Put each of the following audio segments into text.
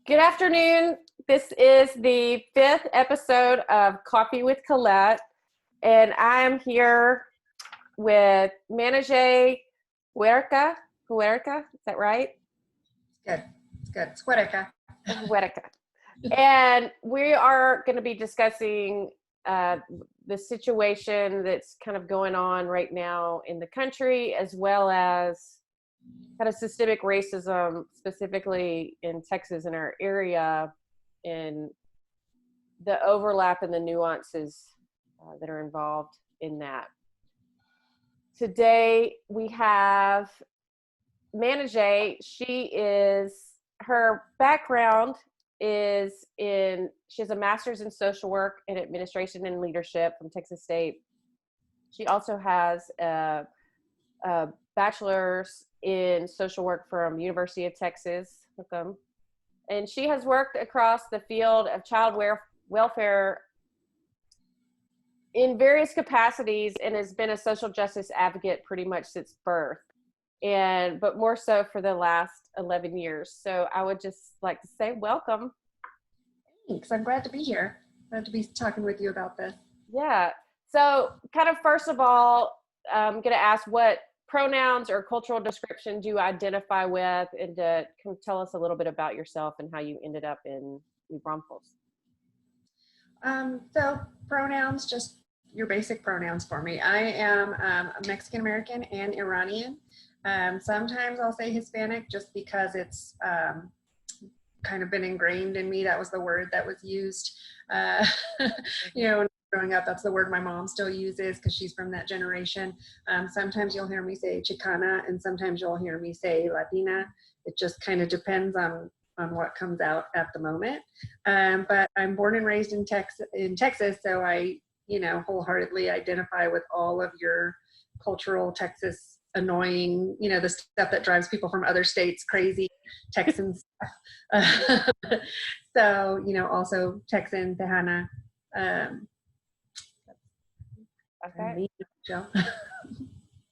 Good afternoon. This is the fifth episode of Coffee with Colette, and I am here with Manijeh Huereca. Huereca, is that right? Good. It's good. It's Huereca. Huereca. And we are going to be discussing the situation that's kind of going on right now in the country, as well as kind of systemic racism, specifically in Texas in our area, and the overlap and the nuances that are involved in that. Today we have Manijeh. Her background is she has a master's in social work and administration and leadership from Texas State. She also has a bachelor's in social work from University of Texas, and she has worked across the field of child welfare in various capacities and has been a social justice advocate pretty much since birth, but more so for the last 11 years. So I would just like to say welcome. Thanks. I'm glad to be here. Glad to be talking with you about this. Yeah. So kind of first of all, I'm going to ask what pronouns or cultural descriptions you identify with, and to tell us a little bit about yourself and how you ended up in New Braunfels. So pronouns, just your basic pronouns for me. I am a Mexican American and Iranian. Sometimes I'll say Hispanic just because it's kind of been ingrained in me. That was the word that was used, when growing up. That's the word my mom still uses because she's from that generation. Sometimes you'll hear me say Chicana, and sometimes you'll hear me say Latina. It just kind of depends on what comes out at the moment. But I'm born and raised in Texas, so I, wholeheartedly identify with all of your cultural Texas annoying, the stuff that drives people from other states crazy, Texan stuff. So, also Texan, Tejana. Okay.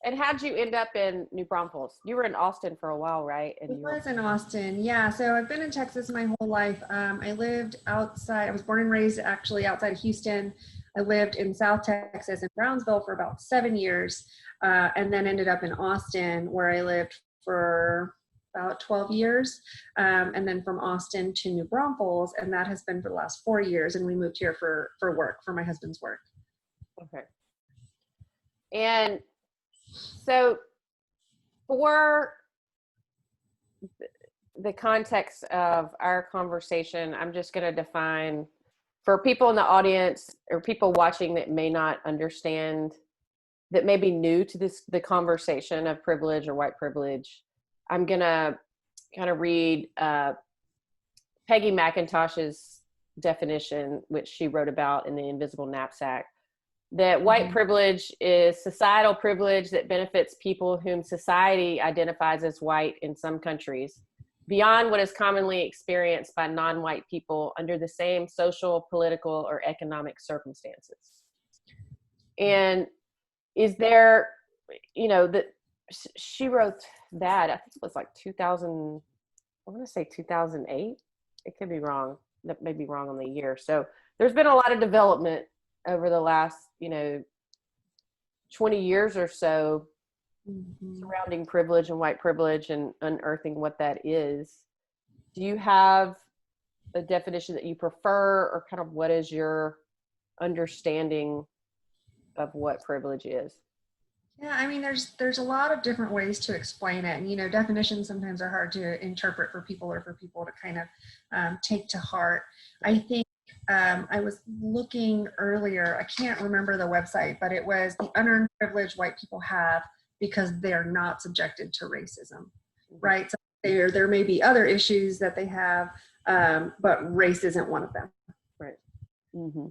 And how'd you end up in New Braunfels? You were in Austin for a while, right? I was in Austin, yeah. So I've been in Texas my whole life. I lived outside. I was born and raised actually outside of Houston. I lived in South Texas in Brownsville for about 7 years, and then ended up in Austin, where I lived for about 12 years, and then from Austin to New Braunfels, and that has been for the last 4 years. And we moved here for work, for my husband's work. Okay. And so for the context of our conversation, I'm just going to define for people in the audience or people watching that may not understand, that may be new to the conversation of privilege or white privilege. I'm going to kind of read Peggy McIntosh's definition, which she wrote about in The Invisible Knapsack. That white privilege is societal privilege that benefits people whom society identifies as white in some countries, beyond what is commonly experienced by non-white people under the same social, political, or economic circumstances. And is there, she wrote that, I think it was like 2000, I want to say 2008. It could be wrong. That may be wrong on the year. So there's been a lot of development over the last 20 years or so surrounding privilege and white privilege and unearthing what that is. Do you have a definition that you prefer, or kind of what is your understanding of what privilege is? Yeah, I mean, there's a lot of different ways to explain it, and definitions sometimes are hard to interpret for people, or for people to kind of take to heart. I think I was looking earlier, I can't remember the website, but it was the unearned privilege white people have because they're not subjected to racism, right? So there may be other issues that they have, but race isn't one of them. Right. Mm-hmm.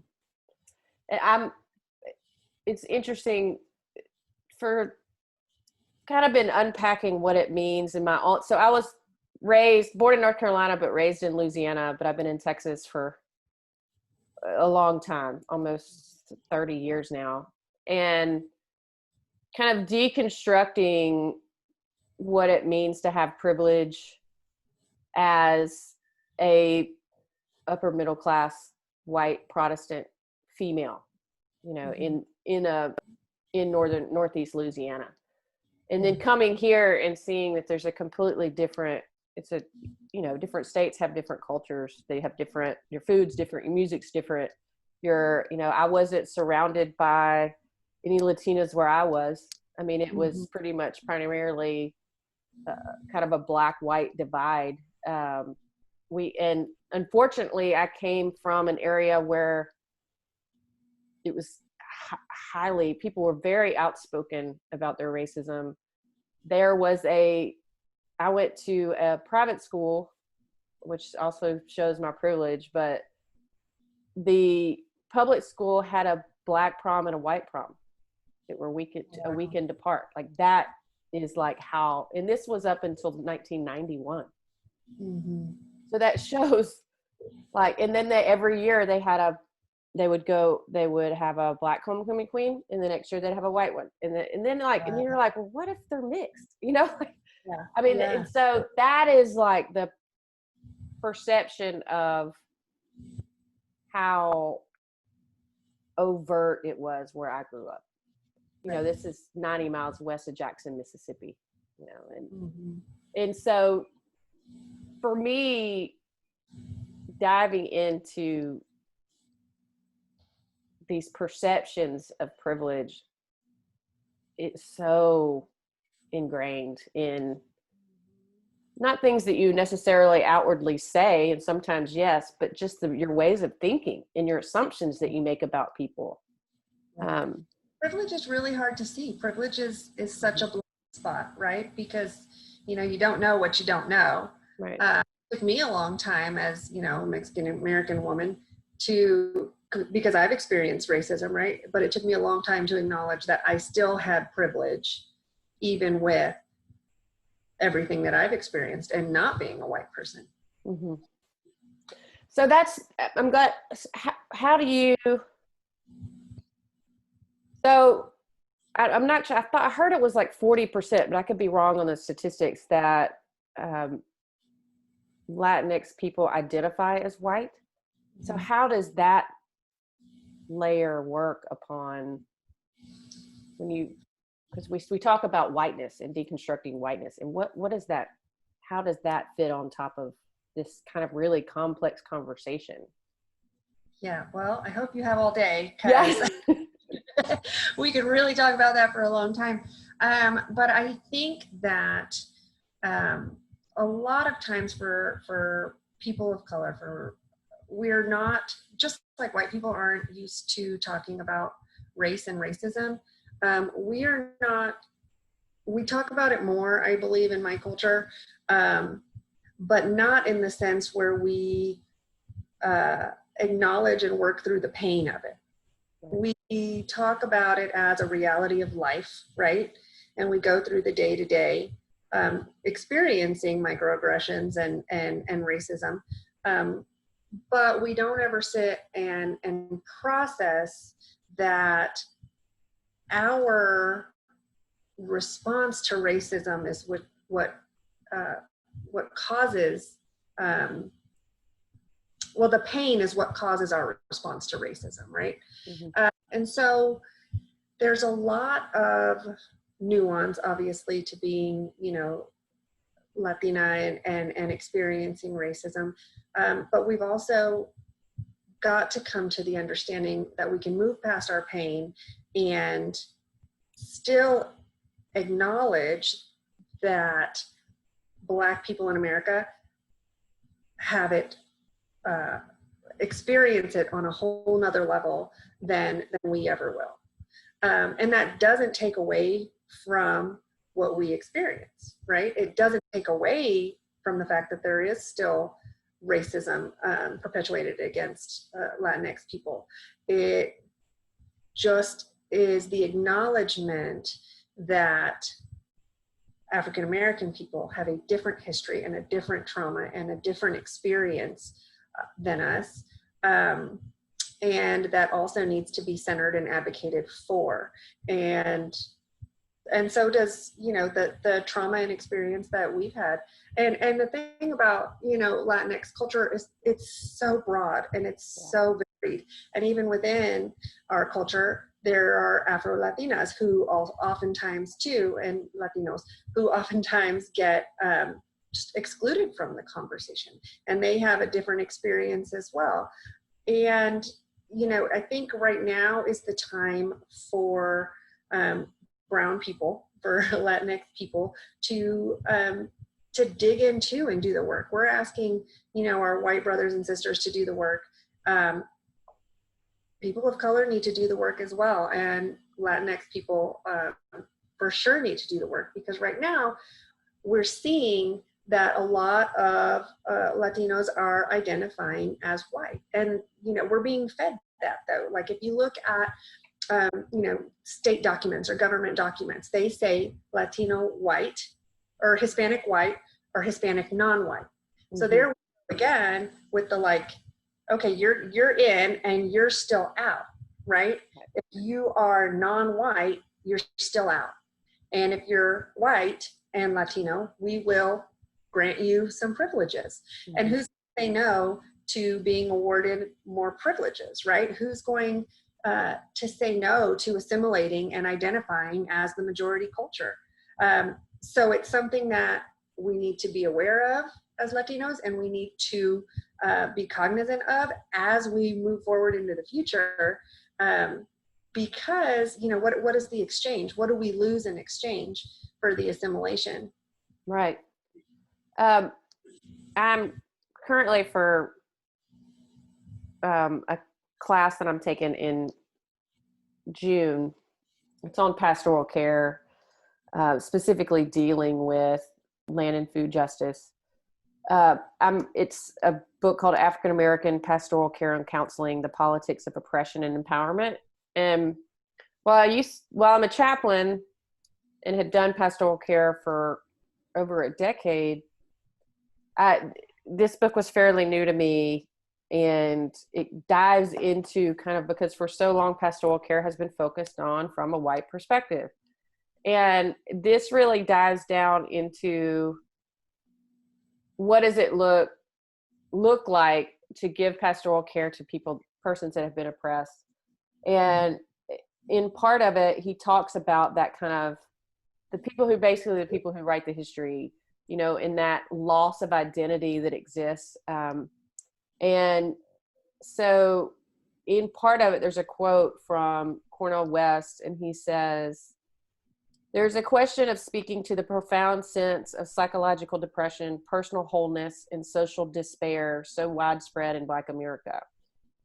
It's interesting for kind of been unpacking what it means in my own. So I was born in North Carolina, but raised in Louisiana, but I've been in Texas for a long time, almost 30 years now. And kind of deconstructing what it means to have privilege as a upper middle class white Protestant female, you know, in northeast Louisiana. And then coming here and seeing that there's a completely different, it's a, you know, different states have different cultures. They have different, your food's different, your music's different. You know, I wasn't surrounded by any Latinas where I was. I mean, it was pretty much primarily kind of a black-white divide. And unfortunately, I came from an area where it was people were very outspoken about their racism. I went to a private school, which also shows my privilege, but the public school had a black prom and a white prom that were a weekend apart. Like that is like how, and this was up until 1991. So that shows like, and then every year they would have a black homecoming queen, and the next year they'd have a white one. And then and you're like, well, what if they're mixed? You know? I mean, and so that is like the perception of how overt it was where I grew up. You know, this is 90 miles west of Jackson, Mississippi, you know, and so for me, diving into these perceptions of privilege, it's so ingrained in not things that you necessarily outwardly say, and sometimes yes, but just your ways of thinking and your assumptions that you make about people. Privilege is really hard to see. Privilege is such a blind spot, right? Because, you know, you don't know what you don't know. Right. It took me a long time as, you know, Mexican American woman because I've experienced racism, right? But it took me a long time to acknowledge that I still had privilege, even with everything that I've experienced and not being a white person. So I'm glad. How do you? So I'm not sure. I heard it was like 40%, but I could be wrong on the statistics, that Latinx people identify as white. So how does that layer work upon because we talk about whiteness and deconstructing whiteness, and what is that? How does that fit on top of this kind of really complex conversation? Yeah, well, I hope you have all day, because we could really talk about that for a long time. But I think that a lot of times for people of color, we're not, just like white people aren't used to talking about race and racism. We talk about it more, I believe, in my culture, but not in the sense where we acknowledge and work through the pain of it. We talk about it as a reality of life, right? And we go through the day-to-day experiencing microaggressions and racism. But we don't ever sit and process that our response to racism is what causes, the pain is what causes our response to racism, right? And so there's a lot of nuance, obviously, to being, you know, Latina and experiencing racism. But we've also got to come to the understanding that we can move past our pain and still acknowledge that Black people in America have it, experience it on a whole nother level than we ever will. And that doesn't take away from what we experience, right? It doesn't take away from the fact that there is still racism perpetuated against Latinx people. It just is the acknowledgement that African American people have a different history and a different trauma and a different experience than us. And that also needs to be centered and advocated for. And and so does, the trauma and experience that we've had. And the thing about, Latinx culture is it's so broad and it's so varied. And even within our culture, there are Afro-Latinas who oftentimes too, and Latinos who oftentimes get just excluded from the conversation, and they have a different experience as well. And, I think right now is the time for brown people, for Latinx people to dig into and do the work. We're asking, our white brothers and sisters to do the work. People of color need to do the work as well. And Latinx people for sure need to do the work, because right now we're seeing that a lot of Latinos are identifying as white. And, we're being fed that though. Like if you look at, state documents or government documents, they say Latino white or Hispanic white or Hispanic non-white. Mm-hmm. So there again with the okay, you're in and you're still out, right? If you are non-white, you're still out. And if you're white and Latino, we will grant you some privileges. Mm-hmm. And who's going to say no to being awarded more privileges, right? Who's going to say no to assimilating and identifying as the majority culture? So it's something that we need to be aware of as Latinos, and we need to be cognizant of as we move forward into the future. Because, what is the exchange? What do we lose in exchange for the assimilation? Right. I'm currently for a class that I'm taking in June. It's on pastoral care, specifically dealing with land and food justice. It's a book called African American Pastoral Care and Counseling: The Politics of Oppression and Empowerment. And while I'm a chaplain and had done pastoral care for over a decade, this book was fairly new to me, and it dives into because for so long pastoral care has been focused on from a white perspective. And this really dives down into what does it look like to give pastoral care to persons that have been oppressed. And in part of it, he talks about that the people who write the history, in that loss of identity that exists. And so in part of it, there's a quote from Cornel West, and he says, "There's a question of speaking to the profound sense of psychological depression, personal wholeness, and social despair so widespread in Black America."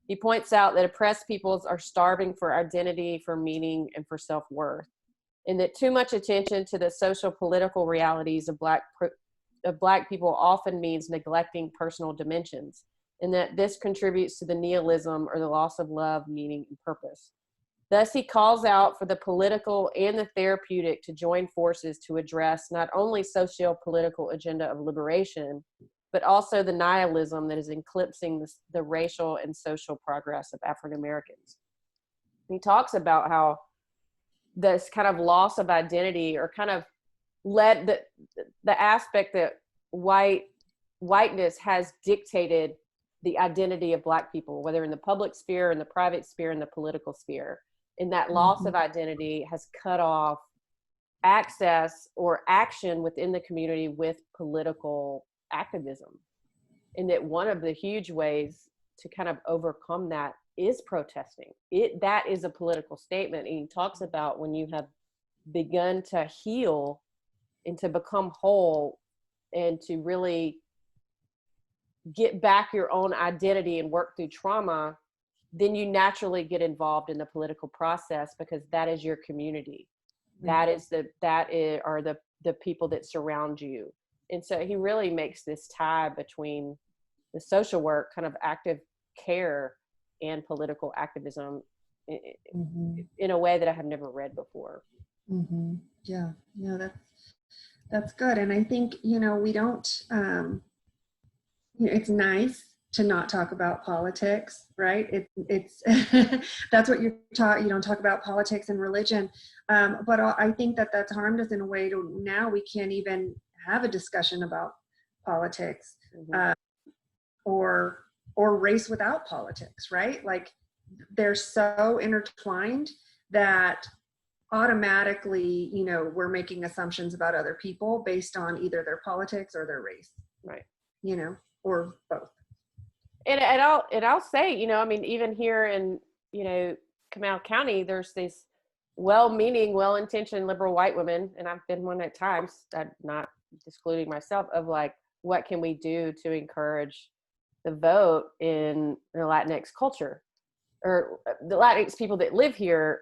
He points out that oppressed peoples are starving for identity, for meaning, and for self-worth, and that too much attention to the social political realities of Black people often means neglecting personal dimensions, and that this contributes to the nihilism or the loss of love, meaning, and purpose. Thus, he calls out for the political and the therapeutic to join forces to address not only socio-political agenda of liberation, but also the nihilism that is eclipsing the racial and social progress of African Americans. He talks about how this loss of identity, or led the aspect that whiteness has dictated the identity of Black people, whether in the public sphere, in the private sphere, in the political sphere. And that loss of identity has cut off access or action within the community with political activism. And that one of the huge ways to overcome that is protesting. That is a political statement. And he talks about when you have begun to heal and to become whole and to really get back your own identity and work through trauma, then you naturally get involved in the political process, because that is your community. Mm-hmm. That are the people that surround you. And so he really makes this tie between the social work, active care, and political activism in a way that I have never read before. Mm-hmm. Yeah, that's good. And I think, we don't, it's nice to not talk about politics, right? It's that's what you're taught. You don't talk about politics and religion. But I think that that's harmed us in a way to now we can't even have a discussion about politics, or race without politics, right? Like they're so intertwined that automatically, we're making assumptions about other people based on either their politics or their race, right? Or both. And I'll say, I mean, even here in, Comal County, there's these well-meaning, well-intentioned liberal white women, and I've been one at times, I'm not excluding myself, of like, what can we do to encourage the vote in the Latinx culture, or the Latinx people that live here,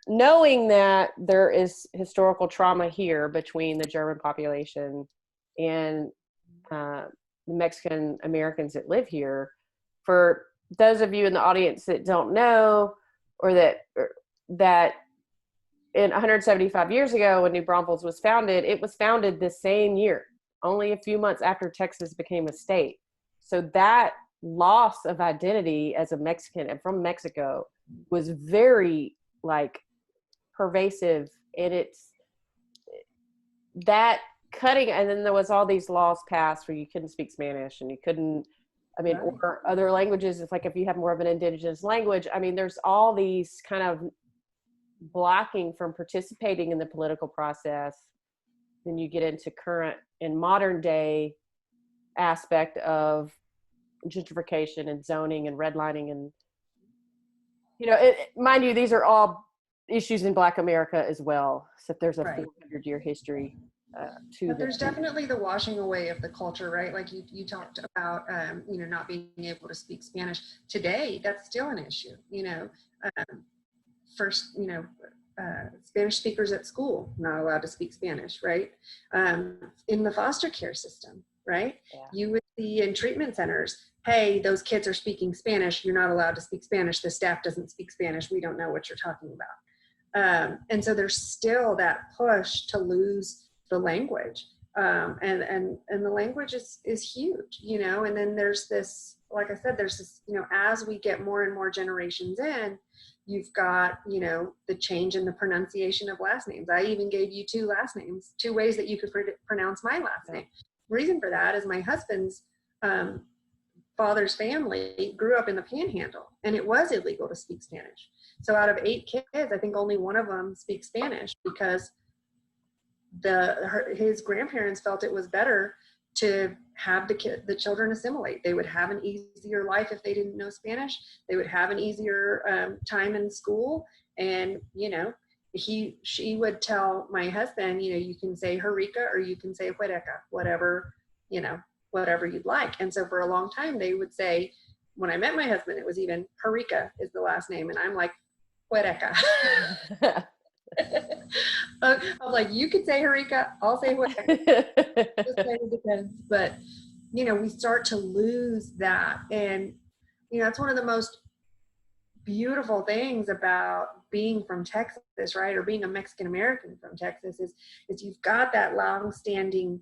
knowing that there is historical trauma here between the German population and the Mexican Americans that live here. For those of you in the audience that don't know, or that in 175 years ago when New Braunfels was founded, it was founded the same year, only a few months after Texas became a state. So that loss of identity as a Mexican and from Mexico was very pervasive, and it's that cutting. And then there was all these laws passed where you couldn't speak Spanish, and you couldn't, right, or other languages. It's like if you have more of an indigenous language, there's all these kind of blocking from participating in the political process. Then you get into current and modern day aspect of gentrification and zoning and redlining, and mind you, these are all issues in Black America as well. So there's a 400-year history but there's definitely the washing away of the culture, right? Like you talked about, not being able to speak Spanish today. That's still an issue. First, Spanish speakers at school not allowed to speak Spanish, right? In the foster care system, right? Yeah. You would see in treatment centers, hey, those kids are speaking Spanish. You're not allowed to speak Spanish. The staff doesn't speak Spanish. We don't know what you're talking about. And so there's still that push to lose the language. And the language is huge, and then there's this, like I said, there's this, as we get more and more generations in, you've got, the change in the pronunciation of last names. I even gave you two last names, two ways that you could pronounce my last name. The reason for that is my husband's father's family grew up in the Panhandle, and it was illegal to speak Spanish. So out of 8 kids, I think only one of them speaks Spanish because his grandparents felt it was better to have the children assimilate. They would have an easier life if they didn't know Spanish. They would have an easier time in school. And, she would tell my husband, you can say Huereca or you can say Huereca, whatever you'd like. And so for a long time, they would say, when I met my husband, it was even Huereca is the last name. And I'm like, Huereca. I was like, you could say Huereca, I'll say Huereca. It depends. But, we start to lose that. And, that's one of the most beautiful things about being from Texas, right? Or being a Mexican American from Texas is you've got that long-standing,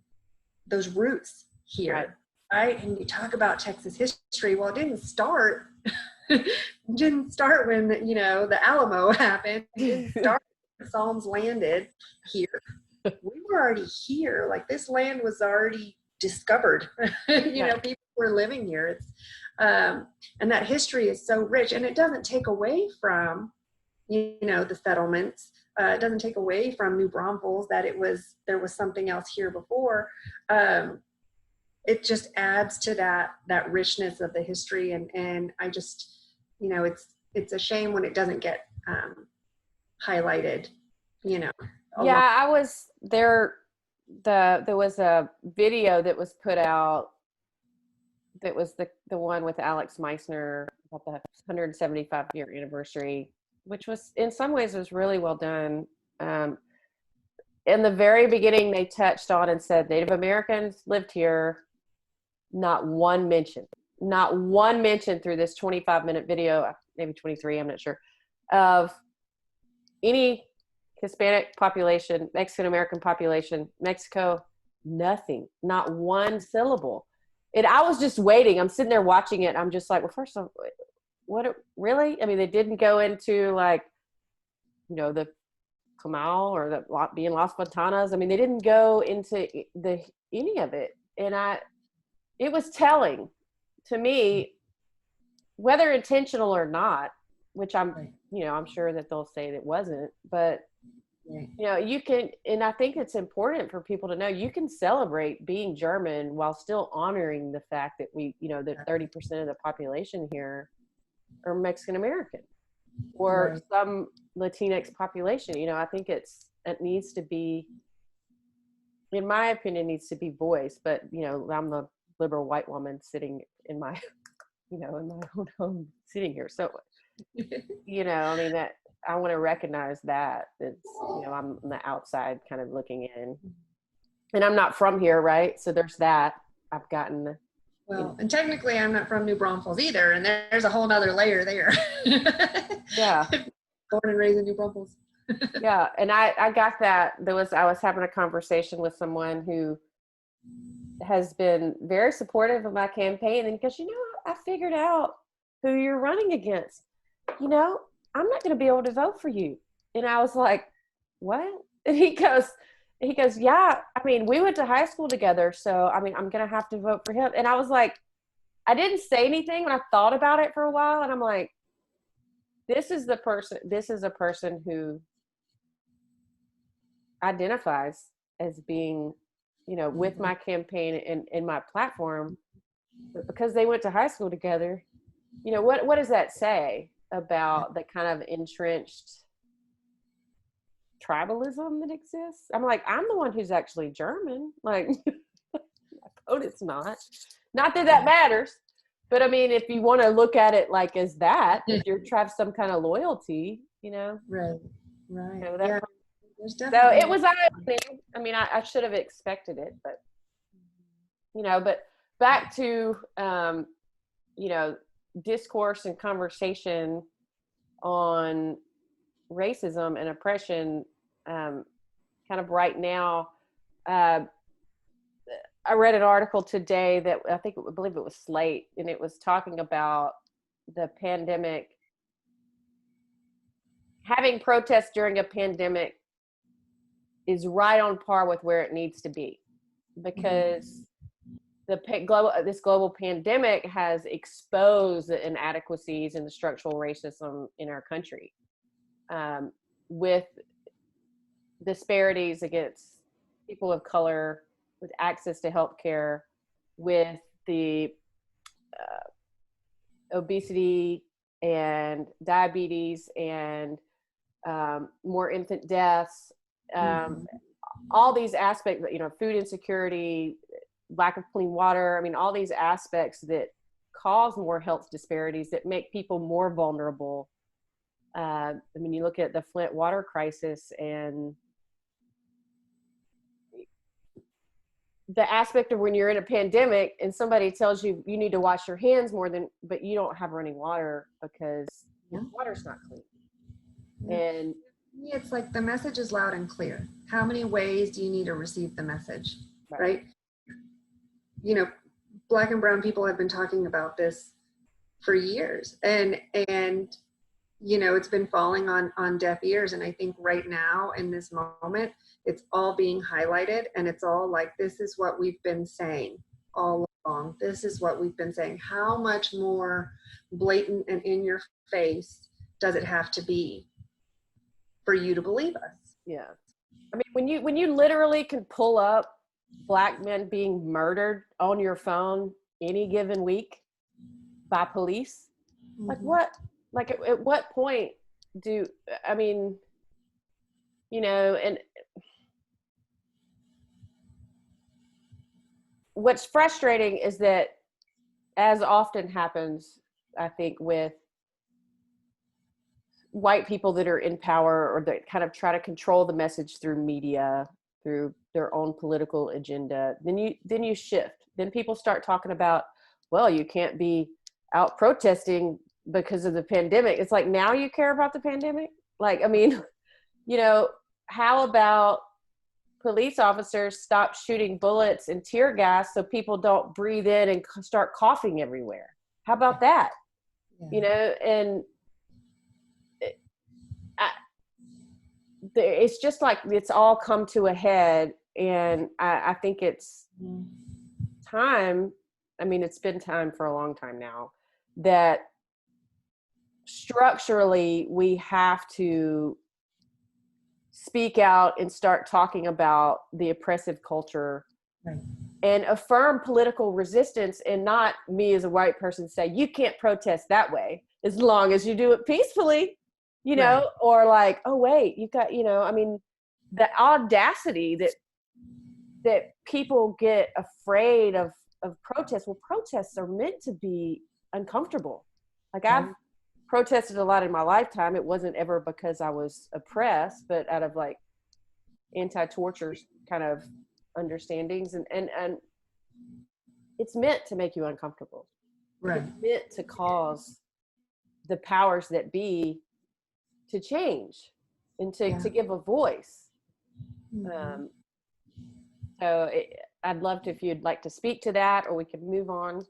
those roots here, right? And you talk about Texas history. Well, it didn't start when, the Alamo happened. It didn't start when Psalms landed here. We were already here. Like, this land was already discovered. People were living here. It's and that history is so rich, and it doesn't take away from, the settlements. It doesn't take away from New Braunfels that there was something else here before. It just adds to that richness of the history, and I just, it's a shame when it doesn't get highlighted. I was there. There was a video that was put out. That was the one with Alex Meissner about the 175-year anniversary, which was, in some ways, was really well done. In the very beginning, they touched on and said Native Americans lived here. Not one mention through this 25-minute video, maybe 23, I'm not sure, of any Hispanic population, Mexican American population, Mexico, nothing, not one syllable. And I was just waiting. I'm sitting there watching it. I'm just like, well, first of all, what, really? I mean, they didn't go into like, the Comal or the being Las Fontanas. I mean, they didn't go into any of it. And it was telling to me, whether intentional or not, which I'm sure that they'll say that it wasn't, but you can, and I think it's important for people to know, you can celebrate being German while still honoring the fact that that 30% of the population here are Mexican American or some Latinx population. I think it needs to be, in my opinion, needs to be voiced. But I'm the liberal white woman sitting in my in my own home sitting here, so I mean, that I want to recognize that it's I'm on the outside kind of looking in, and I'm not from here, right? So there's that. I've gotten and technically I'm not from New Braunfels either, and there's a whole nother layer there. Yeah. Born and raised in New Braunfels. Yeah, and I got that. I was having a conversation with someone who has been very supportive of my campaign, and because I figured out who you're running against. I'm not going to be able to vote for you. And I was like, what? And he goes, yeah, I mean, we went to high school together, so I mean, I'm going to have to vote for him. And I was like, I didn't say anything when I thought about it for a while, and I'm like, this is a person who identifies as being, with my campaign and my platform, but because they went to high school together, what does that say about the kind of entrenched tribalism that exists? I'm like, I'm the one who's actually German. Like, my opponent's not that matters. But I mean, if you want to look at it like as that, if you're trying to have some kind of loyalty, Right. So it was eye-opening. I mean, I should have expected it, but but back to discourse and conversation on racism and oppression. Kind of right now, I read an article today that I believe it was Slate, and it was talking about the pandemic. Having protests during a pandemic is right on par with where it needs to be, because this global pandemic has exposed the inadequacies and the structural racism in our country, with disparities against people of color, with access to health care, with the obesity and diabetes and more infant deaths, all these aspects, food insecurity, lack of clean water. I mean, all these aspects that cause more health disparities, that make people more vulnerable. I mean, you look at the Flint water crisis and the aspect of when you're in a pandemic and somebody tells you you need to wash your hands but you don't have running water because your water's not clean. And it's like the message is loud and clear. How many ways do you need to receive the message, right? Black and brown people have been talking about this for years, and it's been falling on deaf ears. And I think right now in this moment, it's all being highlighted, and it's all like, this is what we've been saying all along. This is what we've been saying. How much more blatant and in your face does it have to be for you to believe us? Yeah. I mean, when you literally can pull up Black men being murdered on your phone any given week by police, like what? Like at what point and what's frustrating is that, as often happens, I think, with white people that are in power or that kind of try to control the message through media, through their own political agenda, then you shift. Then people start talking about, well, you can't be out protesting because of the pandemic. It's like, now you care about the pandemic? Like, I mean, how about police officers stop shooting bullets and tear gas so people don't breathe in and start coughing everywhere. How about that? Yeah. And it's just like it's all come to a head, and I think it's time. I mean, it's been time for a long time now that structurally we have to speak out and start talking about the oppressive culture, right, and affirm political resistance, and not me as a white person say, you can't protest that way as long as you do it peacefully, right, or like, oh wait, you got, I mean, the audacity that people get afraid of protests. Well, protests are meant to be uncomfortable. Like, I've protested a lot in my lifetime. It wasn't ever because I was oppressed, but out of like anti-torture kind of understandings, and it's meant to make you uncomfortable. Right. It's meant to cause the powers that be to change and to give a voice. So I'd love to, if you'd like to speak to that, or we can move on.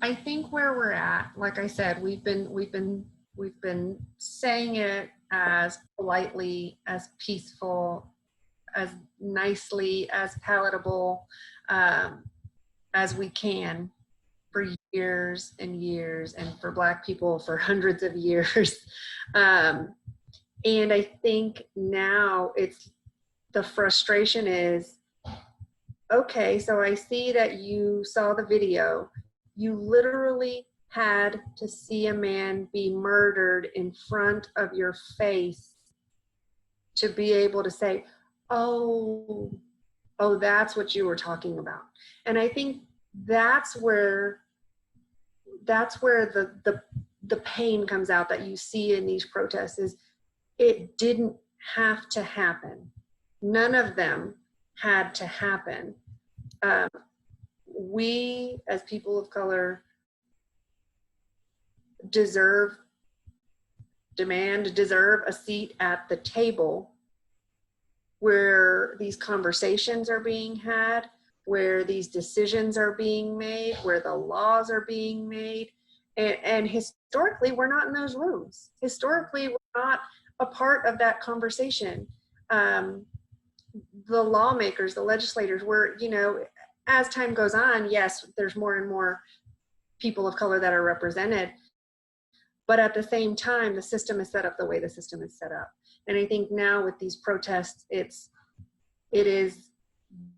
I think where we're at, like I said, we've been saying it as politely, as peaceful, as nicely, as palatable as we can for years and years, and for Black people for hundreds of years. And I think now the frustration is, okay, so I see that you saw the video. You literally had to see a man be murdered in front of your face to be able to say, oh, that's what you were talking about. And I think that's where the pain comes out that you see in these protests. Is it didn't have to happen. None of them had to happen. We, as people of color, deserve a seat at the table where these conversations are being had, where these decisions are being made, where the laws are being made. And historically, we're not in those rooms. Historically, we're not a part of that conversation. The lawmakers, the legislators, were, as time goes on, yes, there's more and more people of color that are represented. But at the same time, the system is set up the way the system is set up. And I think now with these protests, it is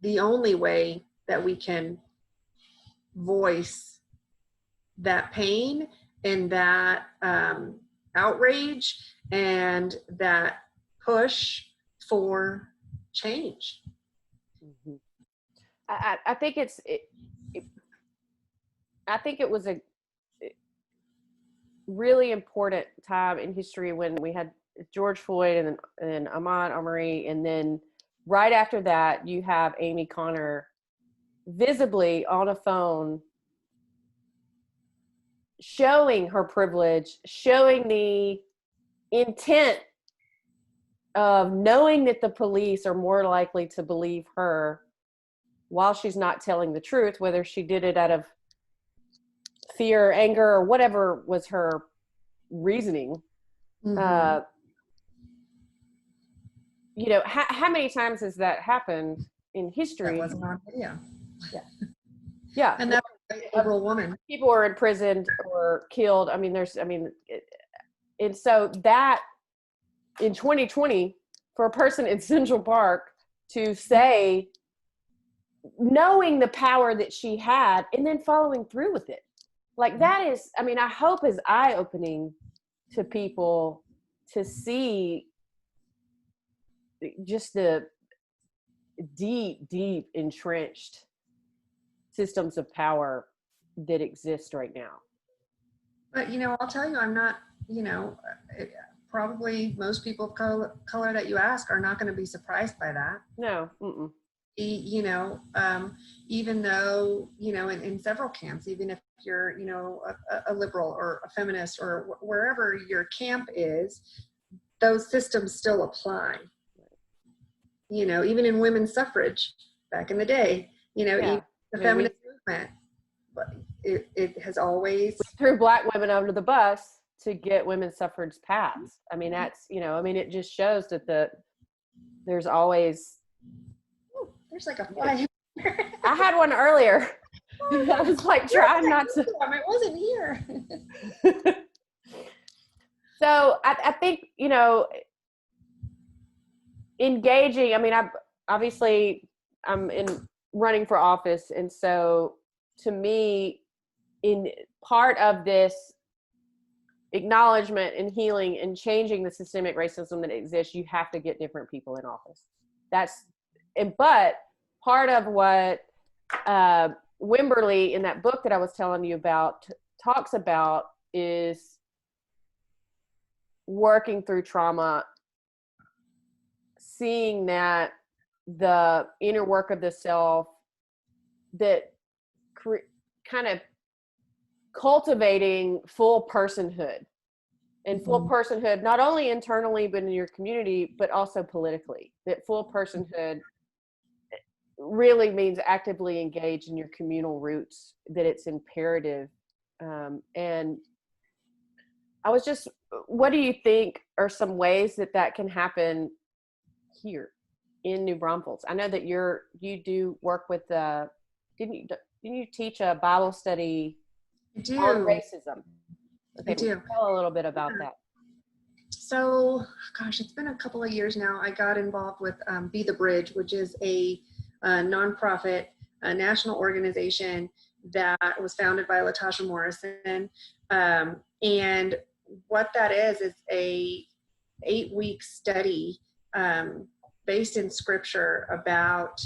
the only way that we can voice that pain and that outrage and that push for change. Mm-hmm. I think I think it was a really important time in history when we had George Floyd and then Ahmaud Arbery, and then right after that you have Amy Conner visibly on a phone showing her privilege, showing the intent of knowing that the police are more likely to believe her while she's not telling the truth, whether she did it out of fear, anger, or whatever was her reasoning. Mm-hmm. How many times has that happened in history? That wasn't on video. Yeah. Yeah. And that was a liberal woman. People are imprisoned or killed. And so that in 2020, for a person in Central Park to say, knowing the power that she had and then following through with it, like that is, I hope is eye-opening to people to see just the deep entrenched systems of power that exist right now. But I'll tell you, I'm not, probably most people of color that you ask are not going to be surprised by that. No. Mm-mm. Even though, in several camps, even if you're, a liberal or a feminist or wherever your camp is, those systems still apply. You know, even in women's suffrage back in the day, you know, even the feminist movement, but it has always threw black women under the bus to get women's suffrage passed. I mean, that's, you know, I mean, it just shows that there's always. Ooh, there's like a fly. I had one earlier. I was like trying not to. It wasn't here. So I think, you know, engaging, I mean, I'm in running for office. And so to me, in part of this acknowledgement and healing and changing the systemic racism that exists, you have to get different people in office. But part of what Wimberly in that book that I was telling you about talks about is working through trauma, seeing that the inner work of the self, that kind of cultivating full personhood and full personhood, not only internally, but in your community, but also politically. That full personhood really means actively engage in your communal roots, that it's imperative. And I was just, what do you think are some ways that can happen here in New Braunfels? I know that you do work with didn't you teach a Bible study on racism? Okay, I do. Tell a little bit about that. So, gosh, it's been a couple of years now. I got involved with Be the Bridge, which is a nonprofit, a national organization that was founded by Latasha Morrison. And what that is a 8-week study based in scripture about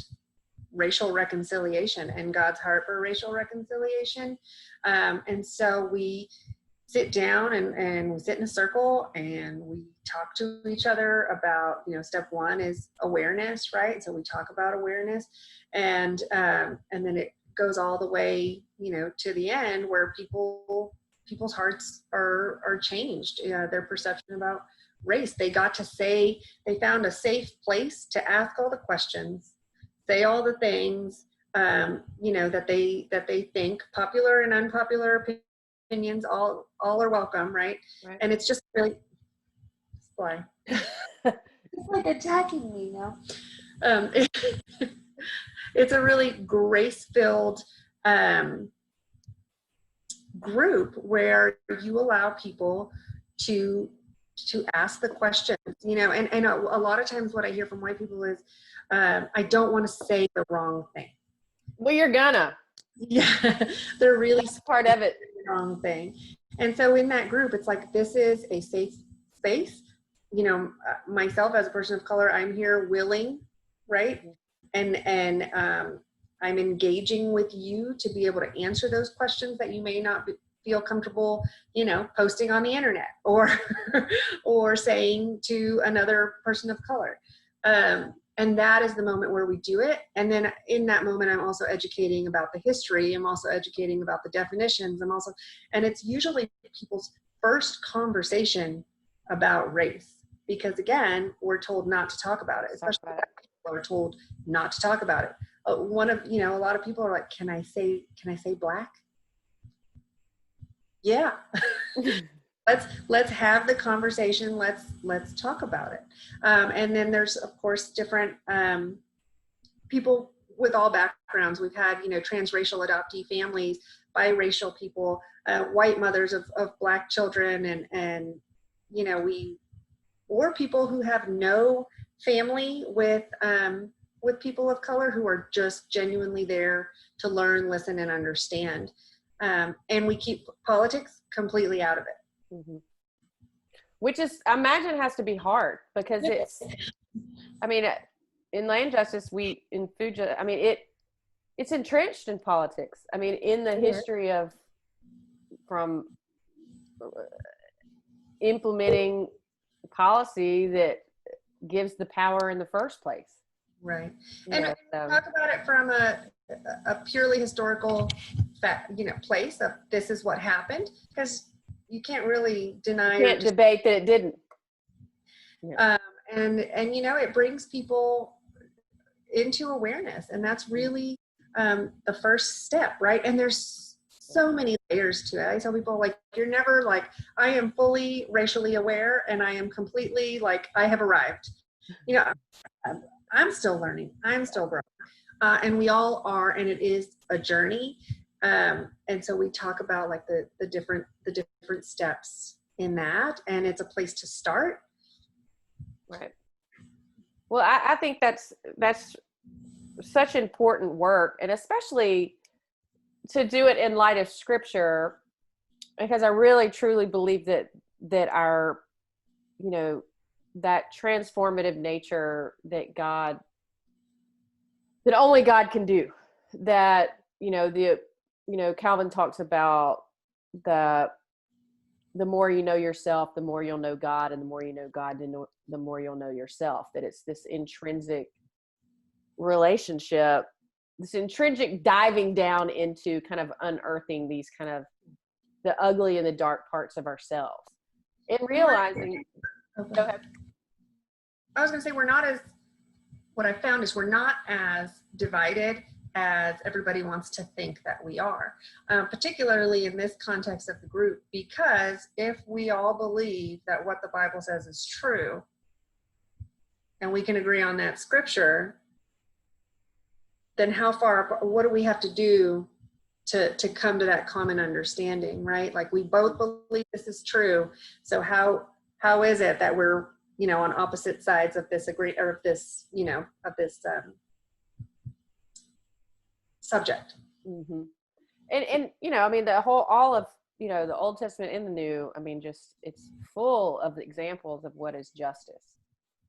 racial reconciliation and God's heart for racial reconciliation. And so we sit down and we sit in a circle and we talk to each other about, you know, step one is awareness, right? So we talk about awareness, and then it goes all the way, you know, to the end where people's hearts are changed, their perception about race. They got to say, they found a safe place to ask all the questions, say all the things, you know, that they think, popular and unpopular opinions, all are welcome, right? And it's just really, why? It's like attacking me now. It's a really grace-filled group where you allow people to ask the questions, you know, and a lot of times what I hear from white people is, I don't want to say the wrong thing. Well, you're gonna. Yeah, they're really part of it. The wrong thing. And so in that group, it's like, this is a safe space. You know, myself as a person of color, I'm here willing, right? And I'm engaging with you to be able to answer those questions that you may not feel comfortable, you know, posting on the internet or or saying to another person of color. And that is the moment where we do it. And then in that moment, I'm also educating about the history. I'm also educating about the definitions. And it's usually people's first conversation about race, because again, we're told not to talk about it, especially people are told not to talk about it. A lot of people are like, can I say black? Yeah. Let's have the conversation. Let's talk about it. And then there's, of course, different people with all backgrounds. We've had, you know, transracial adoptee families, biracial people, white mothers of black children, and you know, or people who have no family with people of color who are just genuinely there to learn, listen, and understand. And we keep politics completely out of it. Mm-hmm. Which is, I imagine, has to be hard, because it's, I mean, in land justice, it's entrenched in politics. I mean, in the history of, from implementing policy that gives the power in the first place. Right. And talk about it from a purely historical place of this is what happened, because you can't really deny. You can't debate that it didn't. Yeah. And you know, it brings people into awareness, and that's really the first step, right? And there's so many layers to it. I tell people, like, you're never like, I am fully racially aware and I am completely like, I have arrived. You know, I'm still learning, I'm still growing, and we all are, and it is a journey. And so we talk about like the different steps in that, and it's a place to start. Right. Well, I think that's such important work, and especially to do it in light of scripture, because I really truly believe that our, you know, that transformative nature that only God can do, that, you know, Calvin talks about the more you know yourself, the more you'll know God, and the more you know God, the more you'll know yourself. That it's this intrinsic relationship, this intrinsic diving down into kind of unearthing these kind of the ugly and the dark parts of ourselves, and realizing. Okay. Go ahead. I was going to say, what I found is we're not as divided as everybody wants to think that we are, particularly in this context of the group, because if we all believe that what the Bible says is true, and we can agree on that scripture, then what do we have to do to come to that common understanding, right? Like, we both believe this is true. So how is it that we're, you know, on opposite sides of this subject? Mm-hmm. And you know, I mean, all of, you know, the Old Testament and the New, I mean, just, it's full of examples of what is justice,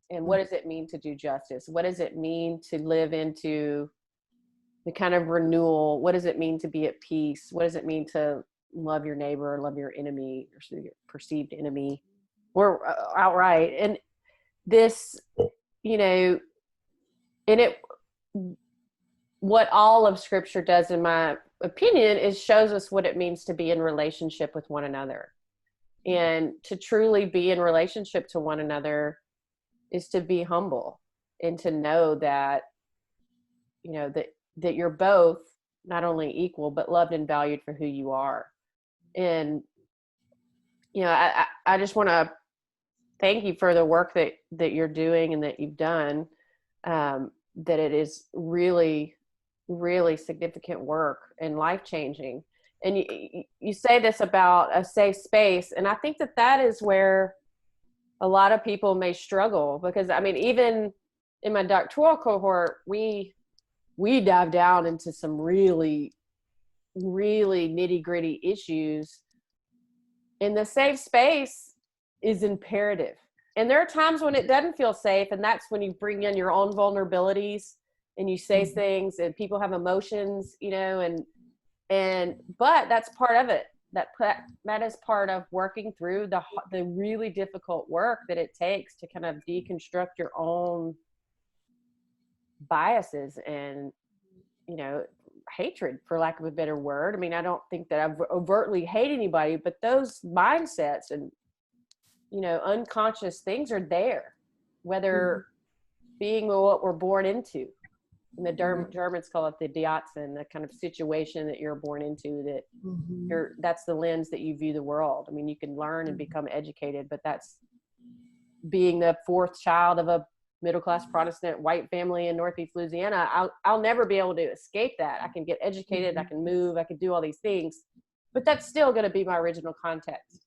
and what does it mean to do justice? What does it mean to live into the kind of renewal? What does it mean to be at peace? What does it mean to love your neighbor, love your enemy, or your perceived enemy, or outright? And this, you know, and it, what all of scripture does, in my opinion, is shows us what it means to be in relationship with one another. And to truly be in relationship to one another is to be humble, and to know that, you know, that you're both not only equal, but loved and valued for who you are. And, you know, I just want to thank you for the work that you're doing and that you've done. That it is really, really significant work and life-changing. And you say this about a safe space, and I think that is where a lot of people may struggle, because, I mean, even in my doctoral cohort, we dive down into some really, really nitty-gritty issues, and the safe space is imperative. And there are times when it doesn't feel safe, and that's when you bring in your own vulnerabilities and you say things, and people have emotions, you know, but that's part of it. That is part of working through the really difficult work that it takes to kind of deconstruct your own biases and, you know, hatred, for lack of a better word. I mean, I don't think that I've overtly hate anybody, but those mindsets and, you know, unconscious things are there, whether being what we're born into. And the Germans call it the Diatzen, the kind of situation that you're born into, that that's the lens that you view the world. I mean, you can learn and become educated, but that's being the fourth child of a middle-class Protestant white family in Northeast Louisiana. I'll never be able to escape that. I can get educated, I can move, I can do all these things, but that's still going to be my original context.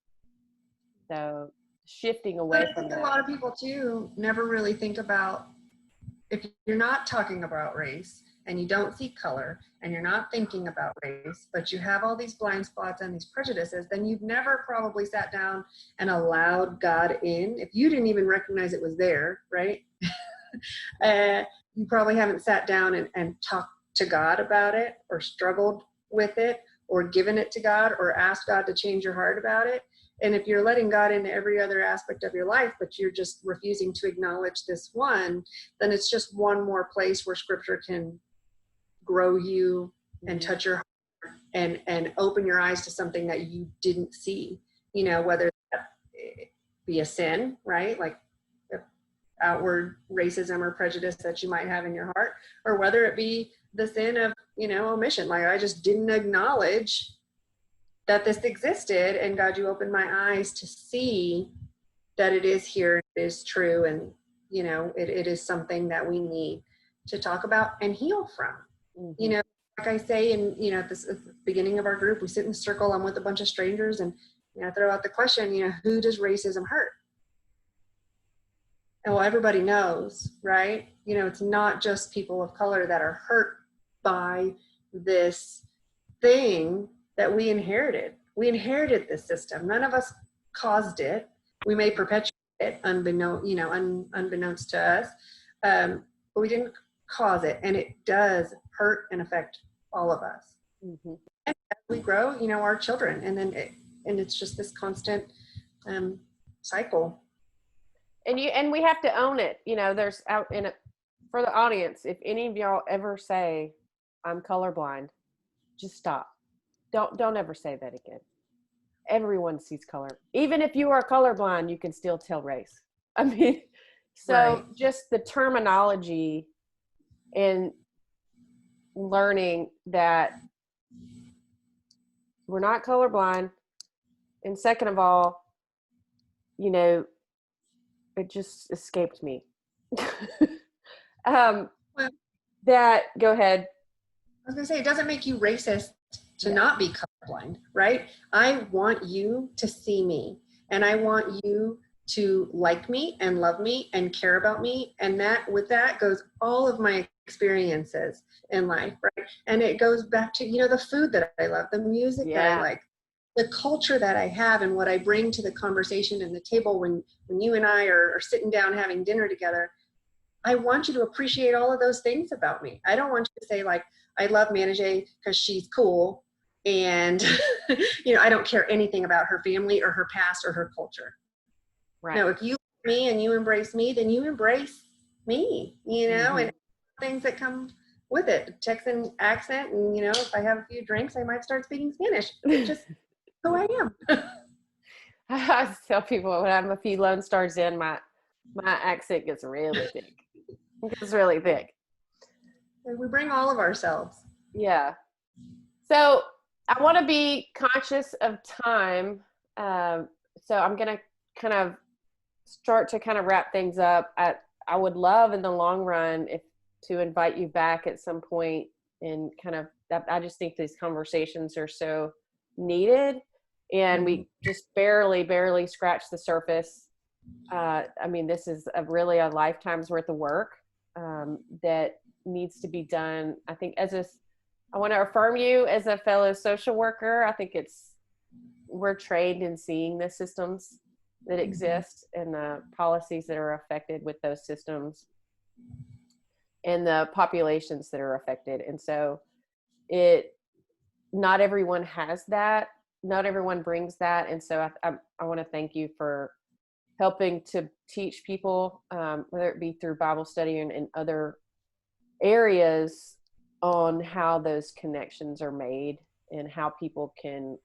So shifting away from that. A lot of people too never really think about, if you're not talking about race and you don't see color and you're not thinking about race, but you have all these blind spots and these prejudices, then you've never probably sat down and allowed God in. If you didn't even recognize it was there, right? You probably haven't sat down and talked to God about it, or struggled with it, or given it to God, or asked God to change your heart about it. And if you're letting God into every other aspect of your life, but you're just refusing to acknowledge this one, then it's just one more place where scripture can grow you and touch your heart and open your eyes to something that you didn't see, you know, whether that be a sin, right? Like outward racism or prejudice that you might have in your heart, or whether it be the sin of, omission. Like, I just didn't acknowledge that this existed, and God, you opened my eyes to see that it is here, it is true, and it is something that we need to talk about and heal from. Mm-hmm. Like I say, and at the beginning of our group, we sit in a circle, I'm with a bunch of strangers, and I throw out the question, who does racism hurt? And well, everybody knows, right? It's not just people of color that are hurt by this thing that we inherited. We inherited this system. None of us caused it. We may perpetuate it unbeknownst to us, but we didn't cause it, and it does hurt and affect all of us. Mm-hmm. And as we grow, our children, and it's just this constant cycle. And we have to own it. There's out in it for the audience. If any of y'all ever say, "I'm colorblind," just stop. Don't ever say that again. Everyone sees color. Even if you are colorblind, you can still tell race. I mean, so right. Just the terminology and learning that we're not colorblind. And second of all, it just escaped me. That, go ahead. I was going to say, it doesn't make you racist to not be colorblind, right? I want you to see me, and I want you to like me and love me and care about me. And with that goes all of my experiences in life, right? And it goes back to, the food that I love, the music that I like, the culture that I have, and what I bring to the conversation and the table when you and I are sitting down having dinner together. I want you to appreciate all of those things about me. I don't want you to say, like, I love Manijeh because she's cool, and I don't care anything about her family or her past or her culture. Right. No, if you love me and you embrace me, then you embrace me, mm-hmm. and things that come with it. Texan accent, and if I have a few drinks, I might start speaking Spanish. It's just who I am. I tell people when I'm a few Lone Stars in, my accent gets really thick. It gets really thick. We bring all of ourselves. Yeah. So I want to be conscious of time. So I'm going to kind of start to kind of wrap things up. I would love in the long run to invite you back at some point, and kind of, I just think these conversations are so needed, and we just barely scratched the surface. I mean, this is really a lifetime's worth of work that needs to be done. I think I want to affirm you as a fellow social worker. I think we're trained in seeing the systems that exist and the policies that are affected with those systems and the populations that are affected. And so not everyone has that. Not everyone brings that. And so I want to thank you for helping to teach people, whether it be through Bible study and other areas, on how those connections are made and how people can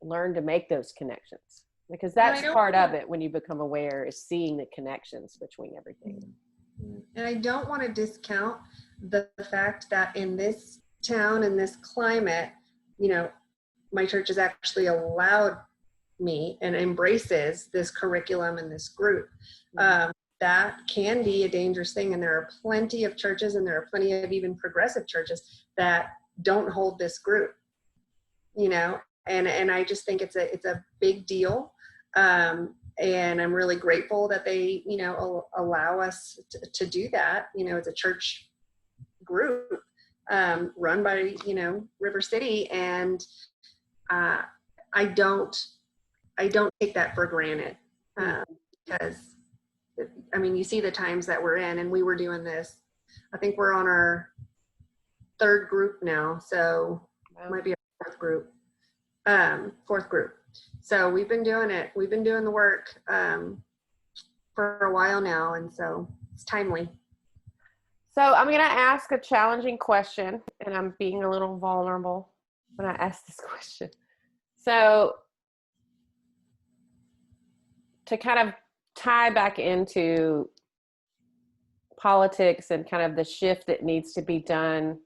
learn to make those connections. Because that's part of it when you become aware, is seeing the connections between everything. And I don't want to discount the fact that in this town, in this climate, my church has actually allowed me and embraces this curriculum and this group. That can be a dangerous thing. And there are plenty of churches, and there are plenty of even progressive churches that don't hold this group, and I just think it's a big deal. And I'm really grateful that they, allow us to do that. It's a church group run by, River City. And I don't take that for granted, because you see the times that we're in, and we were doing this. I think we're on our third group now, so it might be our fourth group. So we've been doing it. We've been doing the work for a while now, and so it's timely. So I'm going to ask a challenging question, and I'm being a little vulnerable when I ask this question. So to kind of tie back into politics and kind of the shift that needs to be done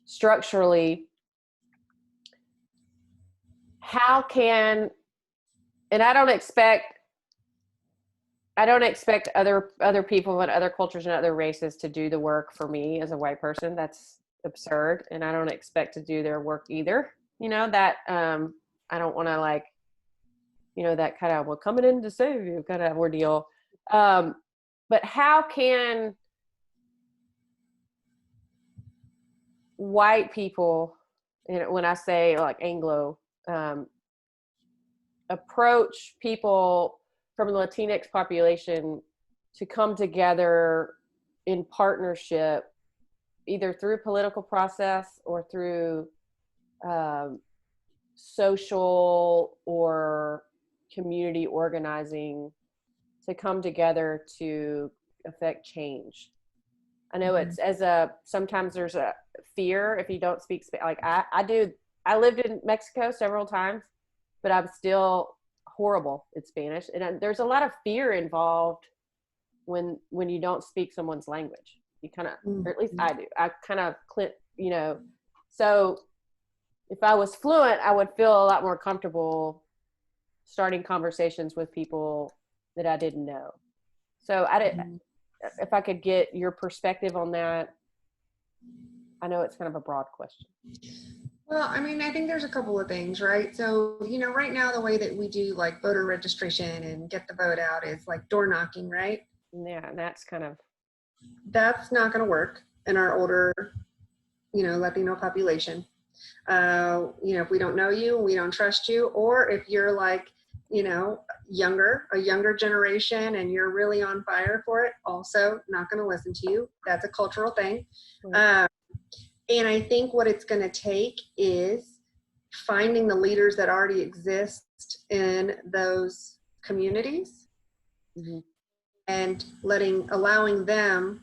structurally, how can, and I don't expect other people and other cultures and other races to do the work for me as a white person. That's absurd. And I don't expect to do their work either. You know, that, I don't want to like, you know, that kind of, well, coming in to save you kind of ordeal. But how can white people, you know, when I say like Anglo, approach people from the Latinx population to come together in partnership, either through political process or through social or community organizing, to come together to affect change. I know it's sometimes there's a fear if you don't speak like I do. I lived in Mexico several times, but I'm still horrible at Spanish, and there's a lot of fear involved when you don't speak someone's language. You kind of, or at least I do. I kind of, you know. So if I was fluent, I would feel a lot more comfortable starting conversations with people that I didn't know. So if I could get your perspective on that. I know it's kind of a broad question. Well, I mean, I think there's a couple of things, right? So, you know, right now the way that we do like voter registration and get the vote out is like door knocking, right? Yeah, and that's not going to work in our older, you know, Latino population. You know, if we don't know you, we don't trust you, or if you're like, you know, a younger generation and you're really on fire for it, also not going to listen to you. That's a cultural thing. And I think what it's going to take is finding the leaders that already exist in those communities and allowing them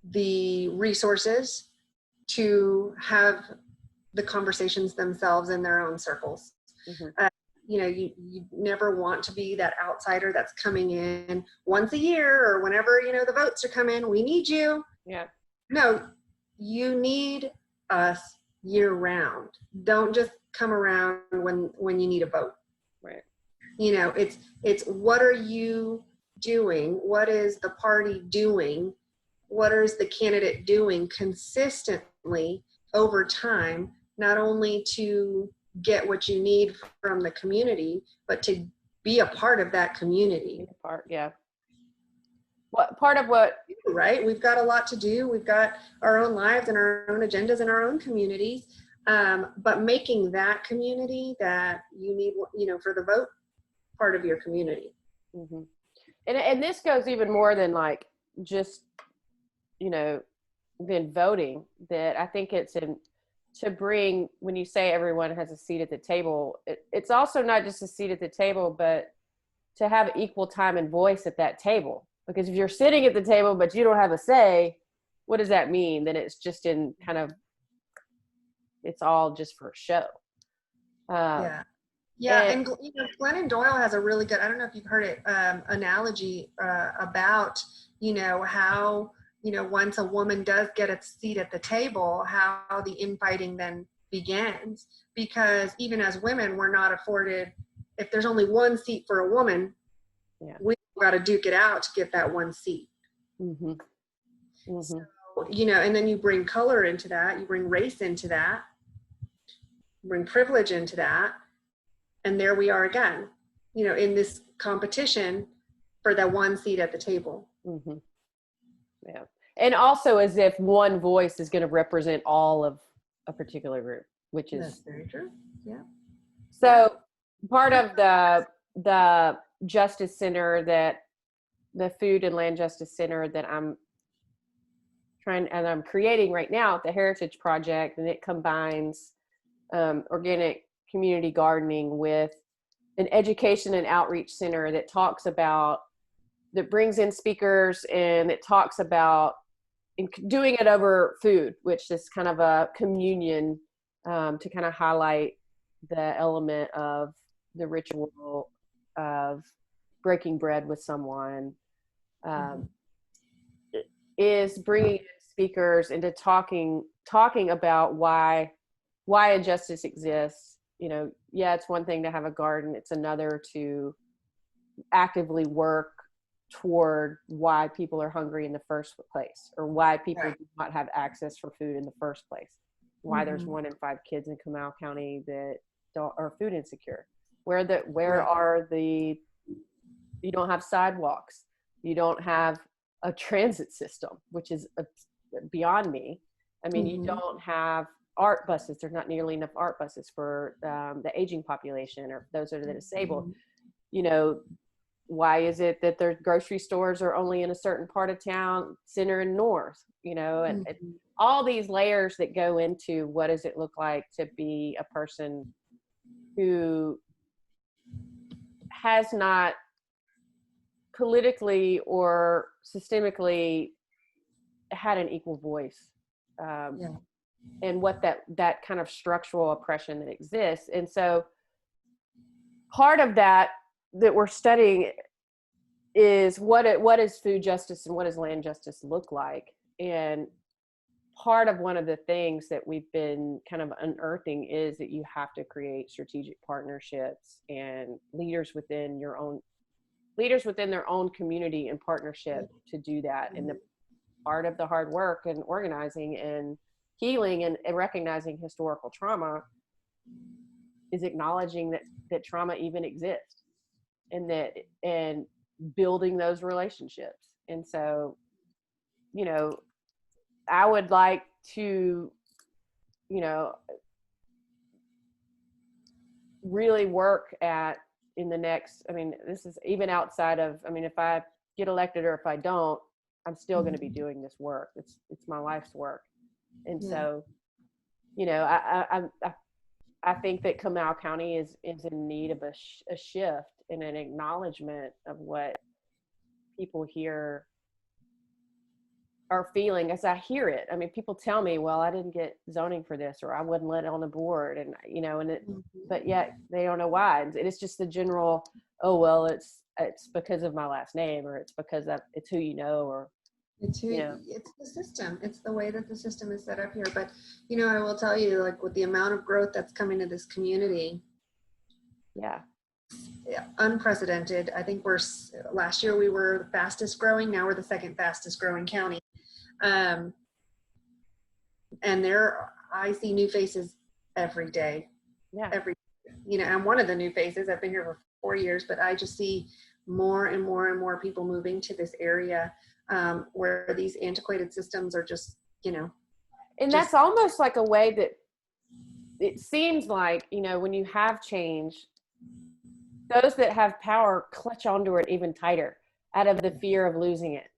the resources to have the conversations themselves in their own circles. You know, you never want to be that outsider that's coming in once a year or whenever, you know, the votes are coming. We need you. Yeah. No, you need us year round. Don't just come around when you need a vote. Right. You know, it's what are you doing? What is the party doing? What is the candidate doing consistently over time, not only to get what you need from the community, but to be a part of that community. Yeah. Part of what, right? We've got a lot to do. We've got our own lives and our own agendas and our own communities. But making that community that you need, you know, for the vote, part of your community. And this goes even more than like just, you know, than voting. That I think it's to bring, when you say everyone has a seat at the table, it's also not just a seat at the table, but to have equal time and voice at that table. Because if you're sitting at the table but you don't have a say, what does that mean? Then it's just in kind of, it's all just for show. And you know, Glennon Doyle has a really good, I don't know if you've heard it, analogy about, you know, how, you know, once a woman does get a seat at the table, how the infighting then begins. Because even as women, we're not afforded, if there's only one seat for a woman, we got to duke it out to get that one seat. So, you know, and then you bring color into that, you bring race into that, you bring privilege into that, and there we are again, you know, in this competition for that one seat at the table. Yeah. And also as if one voice is going to represent all of a particular group, which is that's very true. Yeah. So part of the Justice Center, that the Food and Land Justice Center that I'm creating right now, the Heritage Project, and it combines organic community gardening with an education and outreach center that brings in speakers, and it talks about doing it over food, which is kind of a communion to kind of highlight the element of the ritual of breaking bread with someone. is bringing in speakers into talking about why injustice exists. You know, yeah, it's one thing to have a garden. It's another to actively work toward why people are hungry in the first place, or why people do not have access for food in the first place. Why there's 1 in 5 kids in Comal County that are food insecure. Where are the, you don't have sidewalks, you don't have a transit system, which is beyond me. I mean, you don't have art buses. There's not nearly enough art buses for the aging population or those that are disabled. You know, why is it that their grocery stores are only in a certain part of town, center and north, you know, and all these layers that go into what does it look like to be a person who has not politically or systemically had an equal voice, and what that kind of structural oppression that exists. And so part of that we're studying is what is food justice and what does land justice look like. And part of one of the things that we've been kind of unearthing is that you have to create strategic partnerships and leaders within their own community and partnership to do that. And the part of the hard work and organizing and healing and recognizing historical trauma is acknowledging that trauma even exists, and building those relationships. And so, you know, I would like to, you know, really work at in the next, I mean, this is even outside of, I mean, if I get elected or if I don't, I'm still going to be doing this work. It's my life's work. And so, you know, I think that Comal County is in need of a shift and an acknowledgement of what people here are feeling as I hear it. I mean, people tell me, well, I didn't get zoning for this, or I wasn't let on the board. And, you know, and but yet they don't know why. And it's just the general, oh, well, it's because of my last name, or it's because it's who you know, or it's the system. It's the way that the system is set up here. But, you know, I will tell you, like, with the amount of growth that's coming to this community, unprecedented. I think last year we were the fastest growing. Now we're the second fastest growing county. And I see new faces every day. You know, I'm one of the new faces. I've been here for 4 years, but I just see more and more and more people moving to this area, where these antiquated systems are just, you know. And that's almost like a way that it seems like, you know, when you have change, those that have power clutch onto it even tighter out of the fear of losing it.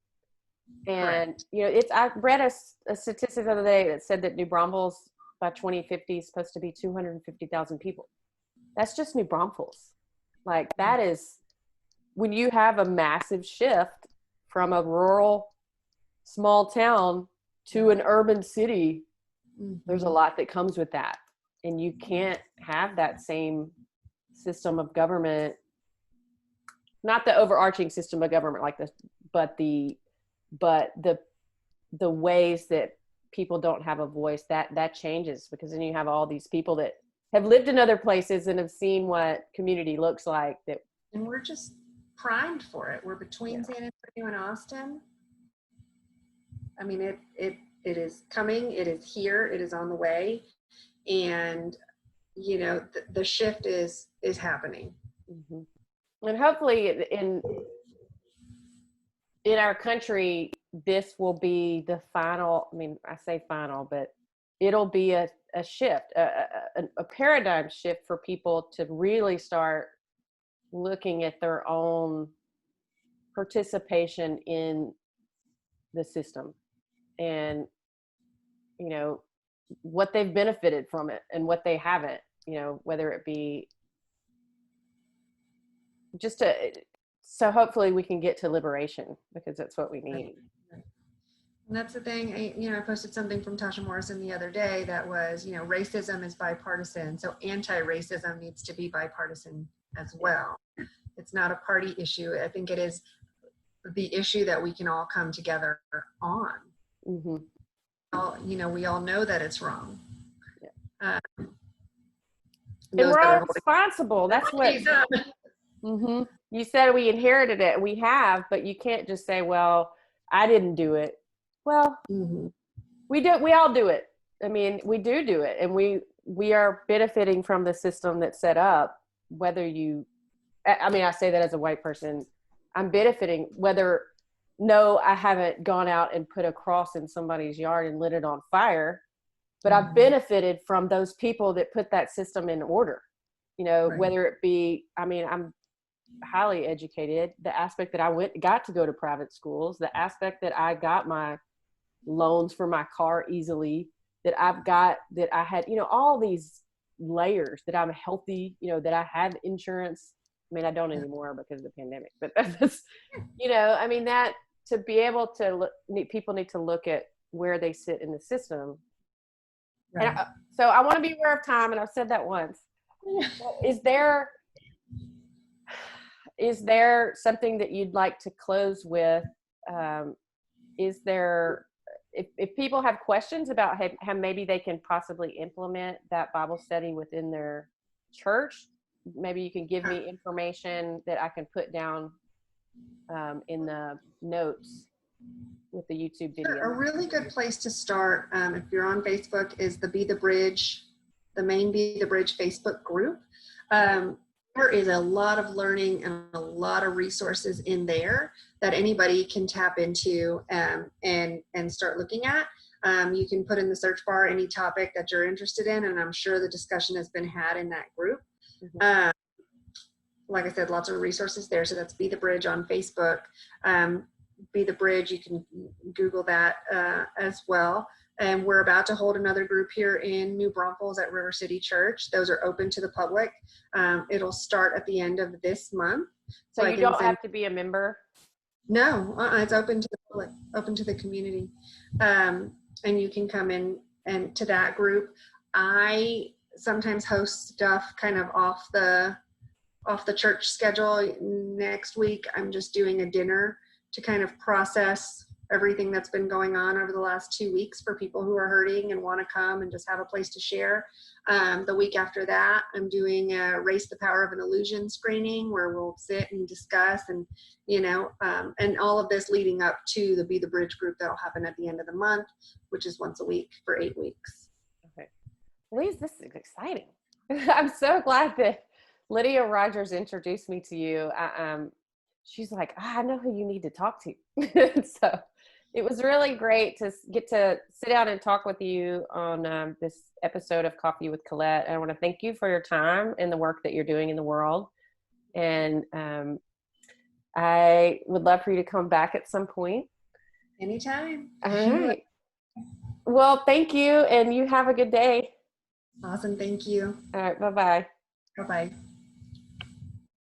And, you know, I read a statistic the other day that said that New Braunfels by 2050 is supposed to be 250,000 people. That's just New Braunfels. Like, that is, when you have a massive shift from a rural small town to an urban city, there's a lot that comes with that. And you can't have that same system of government, not the overarching system of government like this, but the ways that people don't have a voice, that changes, because then you have all these people that have lived in other places and have seen what community looks like. And we're just primed for it. We're between San Antonio and Austin. I mean, it is coming. It is here. It is on the way. And, you know, the shift is happening. And hopefully in our country, this will be the final, I mean, I say final, but it'll be a shift, a paradigm shift for people to really start looking at their own participation in the system, and, you know, what they've benefited from it and what they haven't, you know, whether it be just so hopefully we can get to liberation, because that's what we need. And that's the thing. I posted something from Tasha Morrison the other day that was, you know, racism is bipartisan. So anti-racism needs to be bipartisan as well. It's not a party issue. I think it is the issue that we can all come together on. Mm-hmm. We all know that it's wrong. Yeah. And Those we're that all are responsible. That's what mm-hmm. You said we inherited it. We have, but you can't just say, well, I didn't do it. Well, mm-hmm. we all do it. I mean, we do it, and we are benefiting from the system that's set up, whether you, I mean, I say that as a white person, I'm benefiting whether, no, I haven't gone out and put a cross in somebody's yard and lit it on fire, but I've benefited from those people that put that system in order, right. Whether it be, I mean, I'm highly educated, the aspect that I got to go to private schools, the aspect that I got my loans for my car easily, that I had, all these layers, that I'm healthy, that I have insurance. I mean, I don't anymore because of the pandemic, but that's, I mean, that to be able to look, people need to look at where they sit in the system. Right. And so I want to be aware of time, and I've said that once. Is there something that you'd like to close with? Is there, if people have questions about how maybe they can possibly implement that Bible study within their church, maybe you can give me information that I can put down in the notes with the YouTube video. Sure. A really good place to start, if you're on Facebook, is the main Be the Bridge Facebook group. There is a lot of learning and a lot of resources in there that anybody can tap into and start looking at. You can put in the search bar any topic that you're interested in, and I'm sure the discussion has been had in that group. Mm-hmm. Like I said, lots of resources there. So that's Be the Bridge on Facebook. Be the Bridge, you can Google that as well. And we're about to hold another group here in New Braunfels at River City Church. Those are open to the public. It'll start at the end of this month. So you don't have to be a member? No, it's open to the public, open to the community. And you can come in and to that group. I sometimes host stuff kind of off the church schedule. Next week, I'm just doing a dinner to kind of process everything that's been going on over the last 2 weeks for people who are hurting and want to come and just have a place to share. The week after that, I'm doing a Race the Power of an Illusion screening where we'll sit and discuss and, and all of this leading up to the Be the Bridge group that'll happen at the end of the month, which is once a week for 8 weeks. Okay. Liz, this is exciting. I'm so glad that Lydia Rogers introduced me to you. She's like, I know who you need to talk to. So it was really great to get to sit down and talk with you on this episode of Coffee with Colette. I want to thank you for your time and the work that you're doing in the world. And I would love for you to come back at some point. Anytime. All right. Well, thank you. And you have a good day. Awesome. Thank you. All right. Bye-bye. Bye-bye.